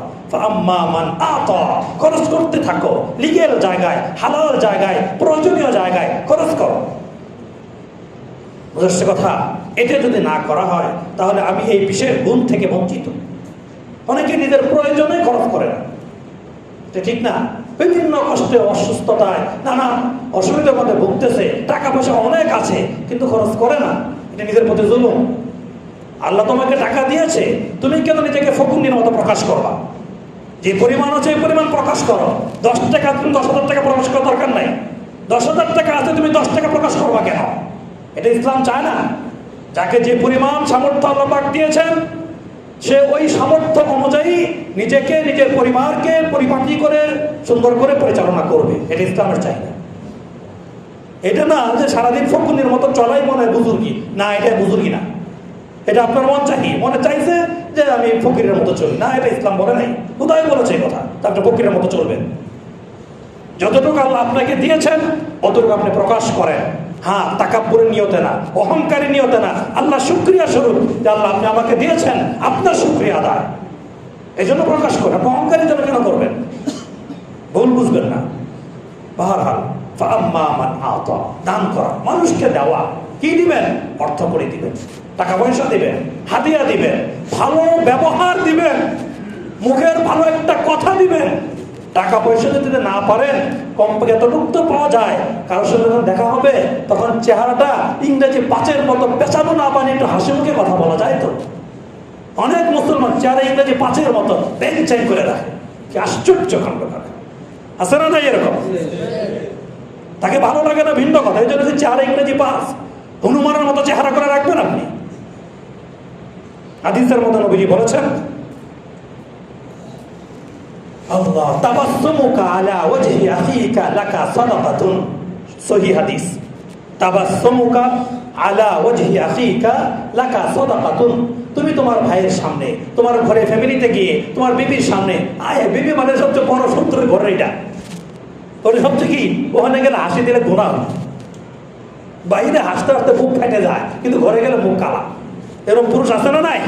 খরচ করতে থাকো, লিগেল জায়গায়, হালাল জায়গায়, প্রয়োজনীয় জায়গায় খরচ করো। বুঝছে কথা? এটা যদি না করা হয় তাহলে আমি এই বিশেষ গুণ থেকে বঞ্চিত। অনেকে নিজের প্রয়োজনে খরচ করে না, ঠিক না? বিভিন্ন কষ্টে, অসুস্থতায়, নানা অসুবিধার মধ্যে ভুগতেছে, টাকা পয়সা অনেক আছে কিন্তু খরচ করে না। এটা নিজের প্রতি জুলুম। আল্লাহ তোমাকে টাকা দিয়েছে, তুমি কেন নিজেকে ফকুন্নির মতো প্রকাশ করবা? যে পরিমাণ আছে এই পরিমাণ প্রকাশ করো। 10 টাকা তুমি 10,000 টাকা প্রকাশ করার দরকার নাই। 10,000 টাকা আছে, তুমি 10 টাকা প্রকাশ করবা কেন? এটা ইসলাম চায় না। যাকে যে পরিমাণ সামর্থ্য আল্লাহ পাক দিয়েছেন সে ওই সামর্থ্য অনুযায়ী নিজেকে, নিজের পরিবারকে পরিপাটি করে সুন্দর করে পরিচালনা করবে। এটা ইসলামের চাহিদা। এটা না যে সারাদিন ফকুন্নির মতো চলাই মনে হয় বুজুর্গি, না, এটা বুজুর্গি না। এটা আপনার মন চাহি, মনে চাইছে যে আমি ফকিরের মতো চলি, না, এটা ইসলাম বলে নাই। খুদাই বলেছে এই কথা, আপনি ফকিরের মতো চলবেন। যতটুকু আল্লাহ আপনাকে দিয়েছেন অতটুকু আপনি প্রকাশ করেন। হ্যাঁ, তাকাব্বুরের নিয়তে না, অহংকারী নিয়তে না, আল্লাহ শুকরিয়া স্বরূপ যে আল্লাহ আপনি আমাকে দিয়েছেন, আপনার শুকরিয়া আদায়, এই জন্য প্রকাশ করেন। আপনি অহংকারী জন্য কেন করবেন? ভুল বুঝবেন না। বাহরহাল, দান করা, মানুষকে দেওয়া। কি দিবেন? অর্থ করে দিবেন, টাকা পয়সা দিবেন, হাদিয়া দিবেন, ভালো ব্যবহার দিবেন, মুখের ভালো একটা কথা দিবেন। টাকা পয়সা যদি দিতে না পারেন, কমপক্ষে এতটুকু তো পাওয়া যায়, কারোর সঙ্গে যখন দেখা হবে তখন চেহারাটা ইংরেজি 5-এর মতো পেঁচানো না বানিয়ে একটু হাসি মুখে কথা বলা যায় তো। অনেক মুসলমান চেহারা ইংরেজি 5-এর মতো বেঞ্চাই করে রাখে। কি আশ্চর্য কাণ্ড! আছে না নাই এরকম? তাকে ভালো লাগে না ভিন্ন কথা, এই জন্য চেহারা ইংরেজি 5, হনুমানের মতো চেহারা করে রাখবেন আপনি। হাদিসের মধ্যে নবীজি বলেছেন, আল্লাহ তাবাসসুমুকা আলা ওয়াজহি আখিকা লাকা সাদাকাতুন। সহিহ হাদিস। তাবাসসুমুকা আলা ওয়াজহি আখিকা লাকা সাদাকাতুন। তুমি তোমার ভাইয়ের সামনে, তোমার ঘরে ফ্যামিলিতে গিয়ে তোমার বিবির সামনে, আয়, বিবি মানে সবচেয়ে বড় শত্রুর ঘরে, এটা ওর সবচেয়ে কি, ওখানে গেলে হাসি দিলে গুনাহ, বাইরে হাসতে হাসতে মুখ ফেটে যায় কিন্তু ঘরে গেলে মুখ কালা। এরকম পুরুষ আছে না নাই?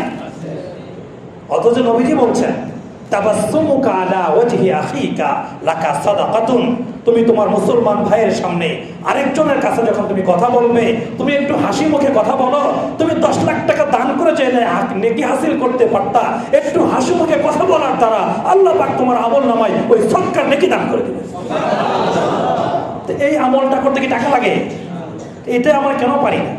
অথচ নবীজি বলছেন তাবাসসুমুকা আলা ওয়াজহি আখিকা লাকা সাদাকাতুন, তুমি তোমার মুসলমান ভাইয়ের সামনে আরেকজনের কাছে যখন তুমি কথা বলবে, তুমি একটু হাসি মুখে কথা বলো। তুমি 10 লাখ টাকা দান করে চাইলে নেকি হাসিল করতে পারতা, একটু হাসি মুখে কথা বলার দ্বারা আল্লাহ পাক তোমার আমল নামায় ওই সদকার নেকি দান করে দিবে। এই আমলটা করতে কি টাকা লাগে? এটা আমরা কেন পারি না?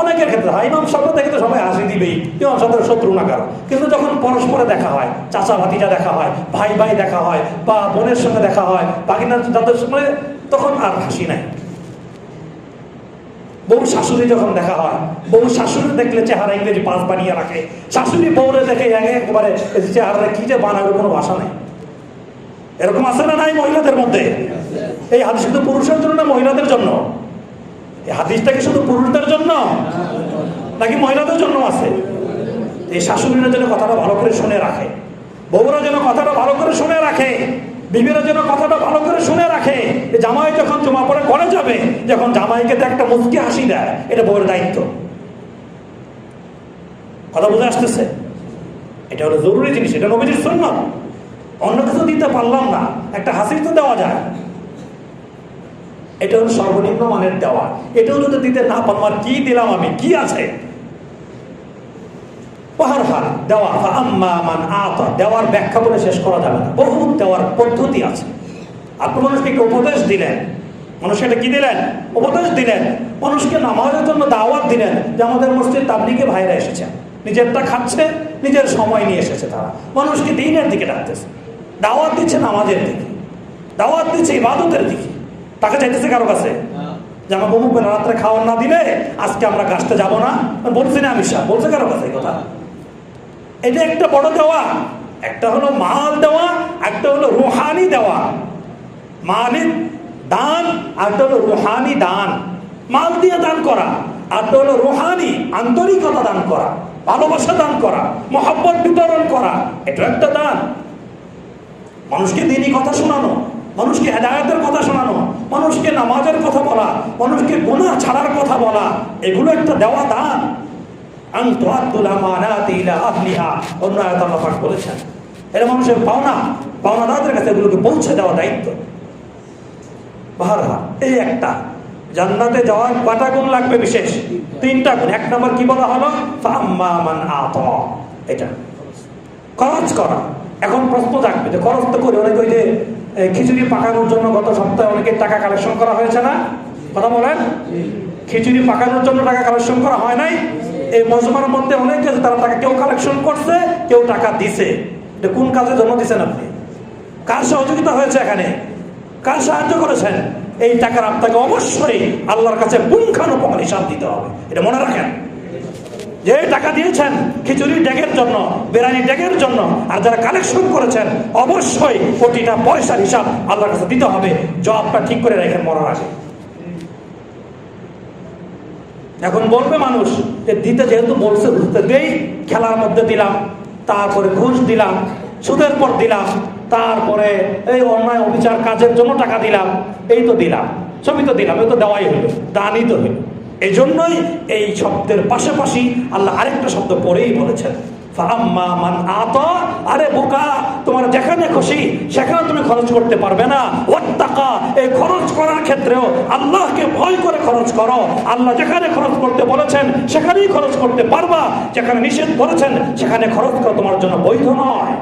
অনেকের ক্ষেত্রে হয় ইমাম সাহেব দেখে তো সবাই হাসি দিবেই, ইমাম সাহেবের শত্রু না কারো, কিন্তু যখন পরস্পরে দেখা হয়, চাচা ভাতিজা দেখা হয়, ভাই ভাই দেখা হয়, বা বোনের সঙ্গে দেখা হয়, বাকিনা তাদের সঙ্গে, তখন আর হাসি নাই। বউ শাশুড়ি যখন দেখা হয়, বউ শাশুড়ি দেখলে চেহারা ইংরেজি 5 বানিয়ে রাখে, শাশুড়ি বউরে দেখে একেবারে চেহারা কি যে বানাবে কোনো ভাষা নেই। এরকম আছে না নাই মহিলাদের মধ্যে? এই হাদিস শুধু পুরুষের জন্য না মহিলাদের জন্য? এই হাদিসটা কি শুধু পুরুষদের জন্য নাকি মহিলাদের জন্য আছে? এই শাশুড়িরা যেন কথাটা ভালো করে শুনে রাখে, বউরা যেন কথাটা ভালো করে শুনে রাখে, বিবিরা যেন কথাটা ভালো করে শুনে রাখে। জামাই যখন জমা পড়ে ঘরে যাবে, যখন জামাইকে তো একটা মুচকি হাসি দেয়, এটা বউয়ের দায়িত্ব। কথা বুঝে আসতেছে? এটা হলো জরুরি জিনিস, এটা নবীজির সুন্নাত। অন্য কিছু দিতে পারলাম না, একটা হাসি তো দেওয়া যায়। এটা হলো সর্বনিম্ন মানের দেওয়া। এটাও যদি দিতে না পারলাম, আর কি দিলাম আমি, কি আছে? দেওয়া, দেওয়ার ব্যাখ্যা বলে শেষ করা যাবে না, বহু দেওয়ার পদ্ধতি আছে। আপনি মানুষকে একটু উপদেশ দিলেন, মানুষকে এটা কি দিলেন? উপদেশ দিলেন। মানুষকে নামাজের জন্য দাওয়াত দিলেন, যে আমাদের মসজিদ তাবলীগে ভাইরা এসেছে, নিজেরটা খাচ্ছে, নিজের সময় নিয়ে এসেছে তারা, মানুষকে দ্বীনের দিকে ডাকতেছে, দাওয়াত দিচ্ছে নামাজের দিকে, দাওয়াত দিচ্ছে ইবাদতের দিকে। তাকে চাইতেছে কারো কাছে যে আমার অমুক বেলা রাত্রে খাওয়ার না দিলে আজকে আমরা গাছটা যাবো না, বলছি না আমি, বলছে কারো কাছে এই কথা? এটা একটা বড় দেওয়া। একটা হলো মাল দেওয়া, একটা হলো রুহানি দেওয়া। মালিক দান, আরটা হলো রুহানি দান, মাল দিয়ে দান করা। আরটা হলো রুহানি, আন্তরিকতা দান করা, ভালোবাসা দান করা, মহব্বত বিতরণ করা, এটা একটা দান। মানুষকে দ্বীনি কথা শোনানো, মানুষকে হেদায়েতের কথা শোনানো, মানুষকে নামাজের কথা বলা, মানুষকে গুনাহ ছাড়ার কথা বলা, এগুলো একটা দেওয়া দান। অন্য আয়াতে আল্লাহ পাক বলেছেন এটা মানুষের পাওনা, পাওনাদারদের কাছে এগুলোকে পৌঁছে দেওয়া দায়িত্ব। বাহারহাল এই একটা জান্নাতে যাওয়ার কয়টা গুণ লাগবে? বিশেষ 3টা গুণ। 1 নম্বর কি বলা হলো? ফাআম্মা মান আতা, এটা খরচ করা। এখন প্রশ্ন থাকবে যে খরচ তো করি অনেক, ওই যে খিচুড়ি পাকানোর জন্য গত সপ্তাহে অনেকের টাকা কালেকশন করা হয়েছে না? কথা বলেন। খিচুড়ি পাকানোর জন্য টাকা কালেকশন করা হয় নাই? এই মজমার মধ্যে অনেকে তারা টাকা, কেউ কালেকশন করছে, কেউ টাকা দিছে। এটা কোন কাজের জন্য দিচ্ছেন আপনি? কার সহযোগিতা হয়েছে এখানে? কার সাহায্য করেছেন? এই টাকার আপনাকে অবশ্যই আল্লাহর কাছে পুঙ্খানুপুঙ্খ হিসাব দিতে হবে, এটা মনে রাখেন। যে টাকা দিয়েছেন খিচুড়ি ডেকের জন্য, বিরিয়ানি ডেকের জন্য, আর যারা কালেকশন করেছেন, অবশ্যই প্রতিটা পয়সার হিসাব আল্লাহর কাছে দিতে হবে। জবাবটা ঠিক করে রাখেন মরার আগে। এখন বলবে মানুষ যে দিতে যেহেতু বলছে বুঝতে দেই, খেলার মধ্যে দিলাম, তারপরে ঘুষ দিলাম, সুদের পর দিলাম, তারপরে এই অন্যায় অবিচার কাজের জন্য টাকা দিলাম, এই তো দিলাম, সবই তো দিলাম, এই তো দেওয়াই হলো, দানই তো হলো। এই জন্যই এই শব্দের পাশাপাশি আল্লাহ আরেকটা শব্দ পরেই বলেছেন ফাআম্মা মান আতা। আরে বোকা, তোমার যেখানে খুশি সেখানে তুমি খরচ করতে পারবে না। ওয়াত্তাকা, এই খরচ করার ক্ষেত্রেও আল্লাহকে ভয় করে খরচ করো। আল্লাহ যেখানে খরচ করতে বলেছেন সেখানেই খরচ করতে পারবা, যেখানে নিষেধ করেছেন সেখানে খরচ করা তোমার জন্য বৈধ নয়।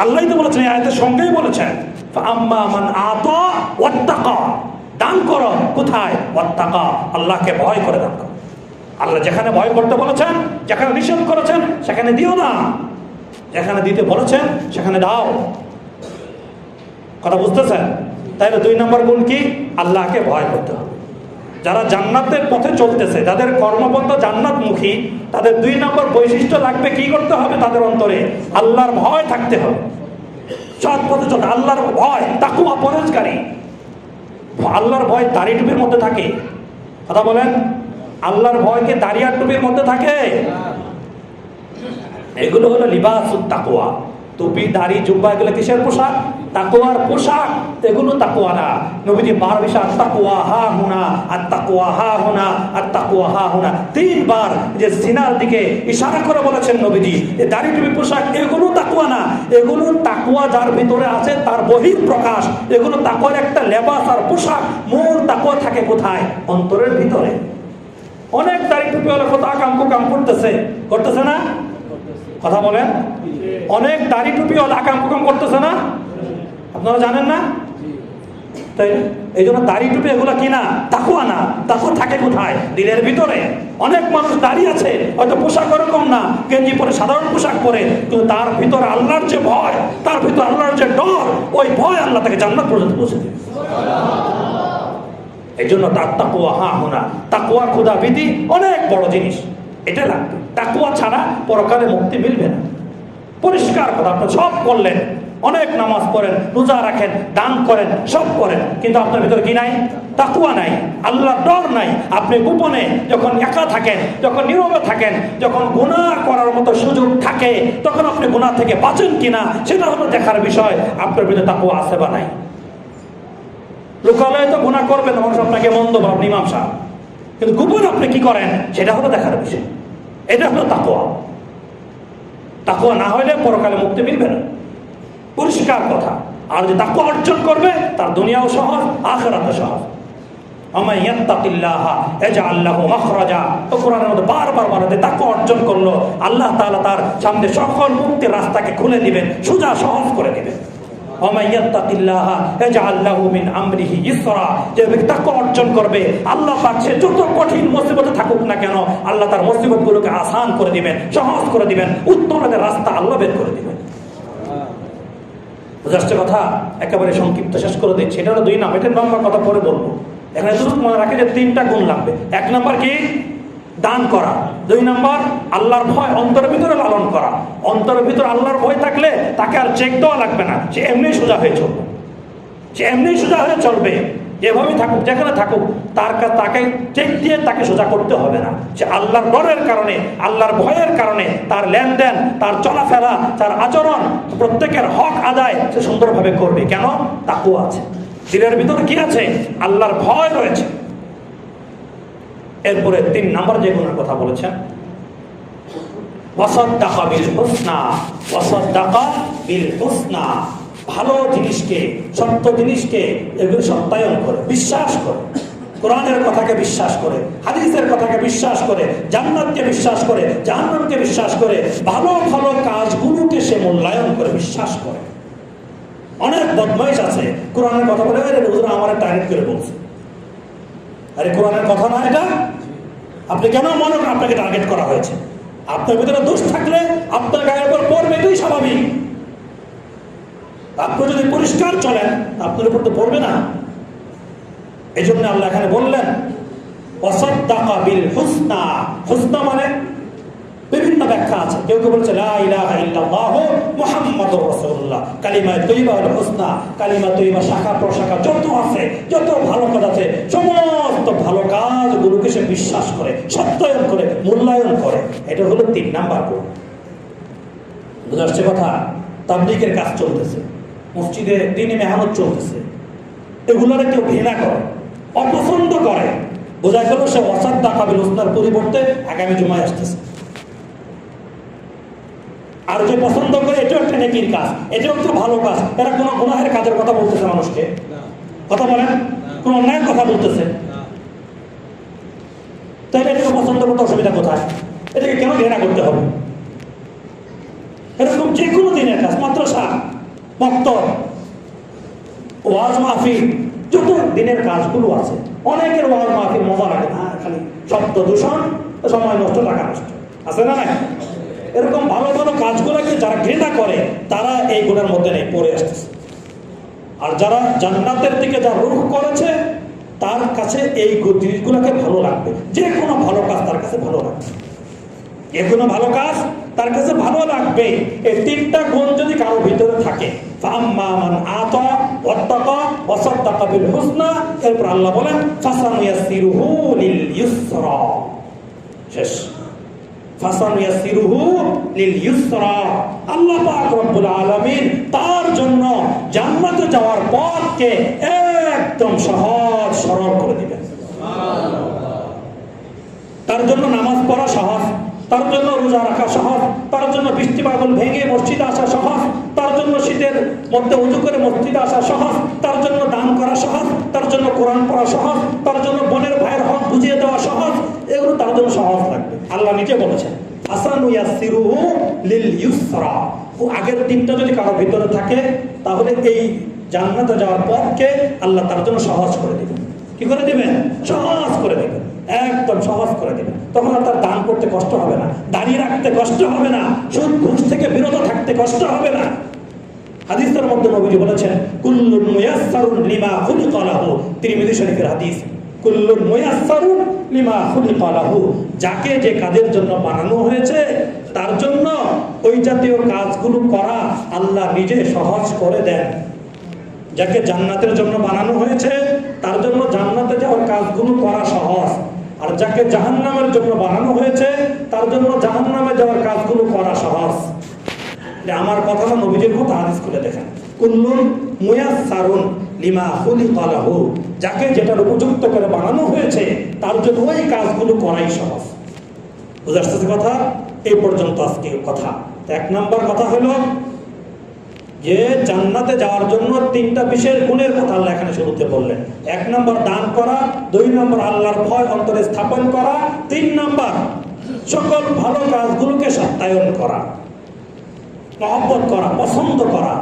আল্লাহই তো বলেছেন, এই আয়াতের সঙ্গেই বলেছেন ফাআম্মা মান আতা ওয়াত্তাকা, দান করো। কোথায়? ওয়াত্তাকা, আল্লাহকে ভয় করে দান করো। আল্লাহ যেখানে ভয় করতে বলেছেন, যেখানে নিষেধ করেছেন সেখানে দিও না, যেখানে দিতে বলেছেন সেখানে দাও। কথা বুঝতেছেন? তাইলে 2 নম্বর গুণ কি? আল্লাহকে ভয় করতে হবে। যারা জান্নাতের পথে চলতেছে, যাদের কর্মপন্থ জান্নাতমুখী, তাদের 2 নম্বর বৈশিষ্ট্য লাগবে। কি করতে হবে? তাদের অন্তরে আল্লাহর ভয় থাকতে হবে। সৎ পথে চলতে আল্লাহর ভয়, তাকওয়া, পরহেজগারী। আল্লাহর ভয় দাড়ি টুপির মধ্যে থাকে? কথা বলেন। আল্লাহর ভয়কে দাড়ি আর টুপির মধ্যে থাকে? এগুলো হলো লিবাসুত তাকওয়া। টুপি, দাড়ি, জুব্বা, এগুলো কিসের পোশাক? তাকওয়ার পোশাক এগুলো তাকওয়া না। নবীজি বারবার আত্তাকওয়া হা হুনা, আত্তাকওয়া হা হুনা, আত্তাকওয়া হা হুনা 3 বার যে সিনার দিকে ইশারা করে বলেছেন নবীজি, এই দাড়ি টুপি পোশাক এগুলো তাকওয়া না। এগুলো তাকওয়া যার ভিতরে আছে তার বহির প্রকাশ। এগুলো তাকওয়ার একটা লেবাস আর পোশাক। মূল তাকওয়া থাকে কোথায়? অন্তরের ভিতরে। অনেক দাড়ি টুপি হলে কত আকাম কুকাম করতেছে না? কথা বলেন। অনেক দাড়ি টুপি হলে আকাম কুকাম করতেছে না? আপনারা জানেন না? তাই এই জন্য দাড়ি টুপি এগুলো কিনা তাকওয়া না। তাকওয়া থাকে কোথায়? দিলের ভিতরে। অনেক মানুষ দাঁড়িয়ে আছে, হয়তো পোশাক ওরকম না, গেঞ্জি পরে সাধারণ পোশাক পরে, কিন্তু তার ভিতরে আল্লাহর যে ভয়, তার ভিতরে আল্লাহর যে ডর, ওই ভয় আল্লাহ তাকে জান্নাত পর্যন্ত পৌঁছে দেবে। এই জন্য তার তাকওয়া হা হুনা, তাকওয়া খোদা ভীতি অনেক বড় জিনিস। এটা লাগবে। তাকওয়া ছাড়া পরকালে মুক্তি মিলবে না। পরিষ্কার কথা, আপনি সব করলেন, অনেক নামাজ পড়েন, রোজা রাখেন, দান করেন, সব করেন, কিন্তু আপনার ভিতরে কি নাই? তাকওয়া নাই, আল্লাহর ডর নাই। আপনি গোপনে যখন একা থাকেন, যখন নীরবে থাকেন, যখন গুনাহ করার মতো সুযোগ থাকে, তখন আপনি গুনাহ থেকে বাঁচেন কিনা সেটা হলো দেখার বিষয়। আপনার ভিতরে তাকওয়া আছে বা নাই। লোকালয়ে তো গুনাহ করবেন, মানুষ আপনাকে মন্দ ভাবনি ইমাম সাহেব, কিন্তু গোপনে আপনি কি করেন সেটা হলো দেখার বিষয়। এটা হলো তাকওয়া। তাকওয়া না হইলে পরকালে মুক্তি মিলবে না, পরিষ্কার কথা। আর যে তাকওয়া অর্জন করবে তার দুনিয়াও সহজ, আখিরাতও সহজ। আম্মা ইয়াত্তাকিল্লাহা ইয়াজআল লাহু মাখরাজা। তো কোরআনের মধ্যে বারবার বলে তাকওয়া অর্জন করলো আল্লাহ তাআলা তার সামনে সকল মুক্তির রাস্তাকে খুলে দিবেন, সোজা সহজ করে দিবেন। আম্মা ইয়াত্তাকিল্লাহা ইয়াজআল লাহু মিন আমরিহি ইসরা। যে ব্যক্তি তাকওয়া অর্জন করবে, আল্লাহ পাক সে যত কঠিন মুসিবতে থাকুক না কেন, আল্লাহ তার মুসিবতগুলোকে আসান করে দিবেন, সহজ করে দিবেন, উত্তমের রাস্তা আল্লাহ বের করে দিবেন। বুঝাচ্ছে কথা? একেবারে সংক্ষিপ্ত শেষ করে দিচ্ছি। এটা হলো 2 নাম্বার। এটা লম্বা কথা পরে বলবো। এখানে শুধু মনে রাখে যে 3টা গুণ লাগবে। 1 নাম্বার কি? দান করা। 2 নাম্বার আল্লাহর ভয় অন্তরের ভিতরে লালন করা। অন্তরের ভিতরে আল্লাহর ভয় থাকলে তাকে আর চেক দেওয়া লাগবে না, সে এমনি সোজা হয়ে চলবে। সে এমনি সোজা হয়ে চলবে, যেভাবেই থাকুক, যেখানে থাকুক, তাকে চেক দিয়ে তাকে সোজা করতে হবে না। সে আল্লাহর ডরের কারণে, আল্লাহর ভয়ের কারণে তার লেনদেন, তার চলাফেরা, তার আচরণ, প্রত্যেকের হক আদায় সে সুন্দরভাবে করবে। কেন? তাকওয়া আছে। দিলের ভিতরে কি আছে? আল্লাহর ভয় রয়েছে। এরপরে 3 নাম্বার যে গুণের কথা বলেছেন, ওয়াসাদ্দাকা বিল হুসনা। ওয়াসাদ্দাকা বিল হুসনা, ভালো জিনিসকে, সত্য জিনিসকে এগুলো সত্যায়ন করে, বিশ্বাস করে। কোরআনের কথাকে বিশ্বাস করে, হাদিসের কথাকে বিশ্বাস করে, জান্নাতকে বিশ্বাস করে, জাহান্নামকে বিশ্বাস করে, ভালো ভালো কাজগুলোকে সে মূল্যায়ন করে, বিশ্বাস করে। অনেক বদমাইশ আছে, কোরআনের কথা বলে হুজুর আমার টার্গেট করে বলছে। আরে কোরআনের কথা না এটা? আপনি কেন মনে করেন আপনাকে টার্গেট করা হয়েছে? আপনার ভিতরে দোষ থাকলে আপনার গায়ের উপর পড়বে, এটাই স্বাভাবিক। আপনি যদি পরিষ্কার চলেন আপনার উপর তো পড়বে না। এই জন্য আল্লাহ এখানে বললেন ওয়াসাদ্দাকা বিল হুসনা। হুসনা মানে বিভিন্ন ব্যাখ্যা আছে। কেউ কেউ বলছে লা ইলাহা ইল্লাল্লাহু মুহাম্মাদুর রাসূলুল্লাহ। কালিমা তৈয়বা হলো হুসনা। কালিমা তৈয়বা শাখা প্রশাখা যত আছে, যত ভালো কাজ আছে, সমস্ত ভালো কাজগুলোকে সে বিশ্বাস করে, সত্যায়ন করে, মূল্যায়ন করে। এটা হলো 3 নাম্বার গুণ। বুঝা আসছে কথা? তাবলীগের কাজ চলতেছে, মসজিদে দ্বীনি মেহনত চলতেছে, এগুলোরে কেউ ঘৃণা করে, অপছন্দ করে, বোঝা গেল সে ওয়াসাদ্দাকা বিল হুসনার পরিবর্তে আগামী জুমায় আসতেছে। আর যে পছন্দ করে এটাও একটা নেকির কাজ, এটাও একটা ভালো কাজ। এরা কোনো গুনাহের কাজের কথা বলতেছে মানুষকে? কথা বলেন, কোন অন্যায়ের কথা বলতেছে? তাইলে এটাকে পছন্দ করতে অসুবিধা কোথায়? এটাকে কেন ঘৃণা করতে হবে? এরকম যে কোনো দিনের কাজ, মাদ্রাসা, মক্তব, ওয়াজ মাহফিল, যত দিনের কাজগুলো আছে, অনেকের ওয়াজ মাহফিল মজা লাগে না, খালি শব্দ দূষণ, সময় নষ্ট, টাকা নষ্ট, আছে না? না, এরকম ভালো ভালো কাজগুলোকে যারা ঘৃণা করে তারা এই গুণের মধ্যে নেই, পড়ে আসতেছে। আর যারা জান্নাতের দিকে যা রুখ করেছে তার কাছে এই জিনিসগুলোকে ভালো লাগবে। যে কোনো ভালো কাজ তার কাছে ভালো লাগবে, যে কোনো ভালো কাজ তার কাছে ভালো লাগবে। এই 3টা গুণ যদি কারো ভিতরে থাকে, ফাম্মা মান আতা ওয়াত্তাকা ওয়াসাদ্দাকা বিল হুসনা, এরপর আল্লাহ বলেন ফাসানুয়াসসিরুহু লিল ইউসরা। শেষ। ফাসানুয়াসসিরুহু লিল ইউসরা। আল্লাহ পাক রব্বুল আলামিন তার জন্য জান্নাতে যাওয়ার পথকে একদম সহজ সরল করে দিবেন। তার জন্য নামাজ পড়া সহজ, তার জন্য রোজা রাখা সহজ, তার জন্য বৃষ্টি বাদল ভেঙে মসজিদে আসা সহজ, তার জন্য শীতের মধ্যে উজু করে মসজিদে আসা সহজ, তার জন্য দান করা সহজ, তার জন্য কোরআন পড়া সহজ, তার জন্য বোনের ভাইয়ের হক বুঝিয়ে দেওয়া সহজ। এগুলো তার জন্য সহজ লাগবে। আল্লাহ নিজে বলেছেন আসানু ইয়াসসিরুহু লিল ইউসরা। ও আগের দিনটা যদি কারো ভিতরে থাকে তাহলে এই জান্নাতে যাওয়ার পথকে আল্লাহ তার জন্য সহজ করে দিবেন। কি করে দিবেন? সহজ করে দিবেন, একদম সহজ করে দিবেন। তখন আর তার দান করতে কষ্ট হবে না, দাঁড়িয়ে রাখতে কষ্ট হবে না, সুদ ঘুষ থেকে বিরত থাকতে কষ্ট হবে না। হাদিসের মধ্যে নবীজি বলেছেন কুল্লুন মুয়াসসারুন লিমা খুলিকা লাহু, তিরমিজি শরীফের হাদিস। কুল্লুন মুয়াসসারুন লিমা খুলিকা লাহু, যাকে যে কাজের জন্য বানানো হয়েছে তার জন্য ওই জাতীয় কাজগুলো করা আল্লাহ নিজে সহজ করে দেন। যাকে জান্নাতের জন্য বানানো হয়েছে তার জন্য জান্নাতে যাওয়ার কাজগুলো করা সহজ, আর যাকে জাহান্নামের জন্য বানানো হয়েছে তার জন্য জাহান্নামে যাওয়ার কাজগুলো করা সহজ। আমার কথা না নবীজির কথা, হাদিস খুলে দেখেন। কুল্লুন মুয়াসসারুন লিমা খুলিকা লাহু, যাকে যেটার উপযুক্ত করে বানানো হয়েছে তার জন্য ওই কাজগুলো করাই সহজ। বুঝে আসতেছে কথা? এই পর্যন্ত আজকে কথা। এক নম্বর কথা হলো যে জান্নাতে যাওয়ার জন্য তিনটা বিশেষ গুণের কথা আল্লাহ এখানে শুরুতে বললেন। এক নম্বর দান করা, দুই নম্বর আল্লাহর ভয় অন্তরে স্থাপন করা, তিন নম্বর সকল ভালো কাজগুলোকে সত্যায়ন করা, মহব্বত করা, পছন্দ করা।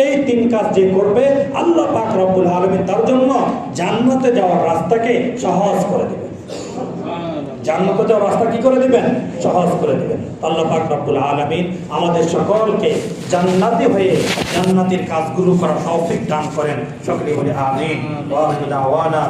এই তিন কাজ যে করবে আল্লাহ পাক রব্বুল আলামিন তার জন্য জান্নাতে যাওয়ার রাস্তাকে সহজ করে দেবেন। জান্নাতে যাওয়ার রাস্তা কি করে দিবেন? সহজ করে দিবেন। আল্লাহ পাক রব্বুল আলামিন আমাদের সকলকে জান্নাতি হয়ে জান্নাতের কাজগুলো করার তৌফিক দান করেন। সকলে বলে আমিন। ওয়া আখিরু দাওয়ানা